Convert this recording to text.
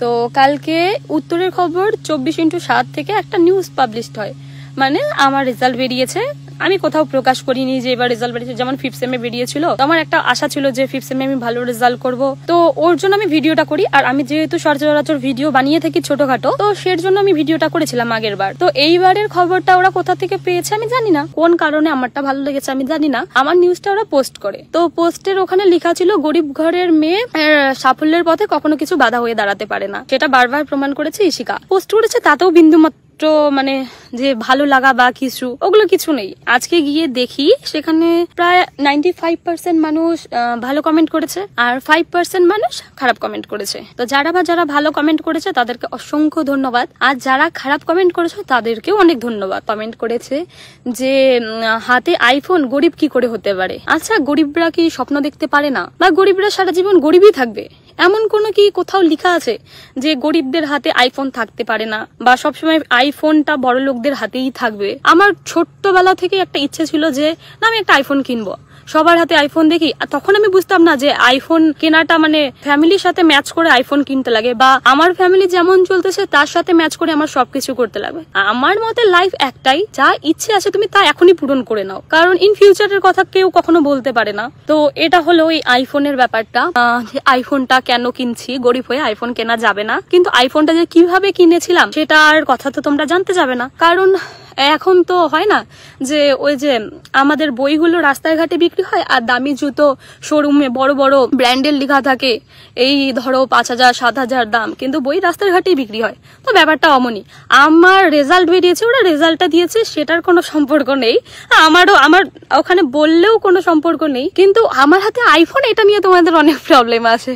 তো কালকে উত্তরের খবর 24x7 থেকে একটা নিউজ পাবলিশড হয়, মানে আমার রেজাল্ট বেরিয়েছে। আমি কোথাও প্রকাশ করিনি যে এবার রেজাল্ট বেরিয়েছে, যেমন 5th সেমে বেরিয়েছিল। তো আমার একটা আশা ছিল যে 5th সেমে আমি ভালো রেজাল্ট করব, তো ওর জন্য আমি ভিডিওটা করি। আর আমি যেহেতু সচরাচর ভিডিও বানিয়ে থাকি ছোটখাটো, তো সের জন্য আমি ভিডিওটা করেছিলাম আগের বার। তো এইবারের খবরটা ওরা কোথা থেকে পেয়েছে আমি জানি না, কোন কারণে আমারটা ভালো লেগেছে আমি জানি না। আমার নিউজটা ওরা পোস্ট করে, তো পোস্টের ওখানে লেখা ছিল গরিব ঘরের মেয়ে সাফল্যের পথে কখনো কিছু বাধা হয়ে দাঁড়াতে পারে না। সেটা বারবার প্রমাণ করেছে ইশিকা। পোস্ট করেছে, তাতেও বিন্দুমাত্র মানে যে ভালো লাগা বা কিছু ওগুলো কিছু নেই। আজকে গিয়ে দেখি সেখানে প্রায় 95% মানুষ ভালো কমেন্ট করেছে আর 5% মানুষ খারাপ কমেন্ট করেছে। তো যারা ভালো কমেন্ট করেছে তাদেরকে অসংখ্য ধন্যবাদ, আর যারা খারাপ কমেন্ট করেছে তাদেরকেও অনেক ধন্যবাদ। কমেন্ট করেছে যে হাতে আইফোন গরিব কি করে হতে পারে? আচ্ছা, গরিবরা কি স্বপ্ন দেখতে পারে না, বা গরিবরা সারা জীবন গরিবই থাকবে? এমন কোনো কি কোথাও লেখা আছে যে গরিবদের হাতে আইফোন থাকতে পারে না, বা সবসময় আইফোনটা বড় লোকদের হাতেই থাকবে? আমার ছোট্টবেলা থেকে একটা ইচ্ছে ছিল যে না আমি একটা আইফোন কিনবো। সবার হাতে আইফোন দেখি, তখন আমি বুঝতাম না যে আইফোন কেনাটা মানে ফ্যামিলির সাথে ম্যাচ করে আইফোন কিনতে লাগে, বা আমার ফ্যামিলি যেমন চলতেছে তার সাথে ম্যাচ করে আমার সবকিছু করতে লাগবে। আমার মতে লাইফ একটাই, যা ইচ্ছে আছে তুমি তা এখনই পূরণ করে নাও, কারণ ইন ফিউচারের কথা কেউ কখনো বলতে পারে না। তো এটা হলো এই আইফোনের ব্যাপারটা। আইফোনটা কেন কিনছি? গরিব হয়ে আইফোন কেনা যাবে না, কিন্তু আইফোনটা যে কিভাবে কিনেছিলাম সেটার কথা তো তোমরা জানতে যাবে না, কারণ এখন তো হয় না যে ওই যে আমাদের বইগুলো রাস্তায় ঘাটে বিক্রি হয় আর দামি জুতো শোরুমে বড় বড় ব্র্যান্ডের লেখা থাকে, এই ধরো 5,000 7,000 দাম, কিন্তু বই রাস্তার ঘাটেই বিক্রি হয়। তো ব্যাপারটা অমনি। আমার রেজাল্ট বেরিয়েছে, ওরা রেজাল্টটা দিয়েছে, সেটার কোনো সম্পর্ক নেই। আমার ওখানে বললেও কোনো সম্পর্ক নেই, কিন্তু আমার হাতে আইফোন, এটা নিয়ে তোমাদের অনেক প্রবলেম আছে।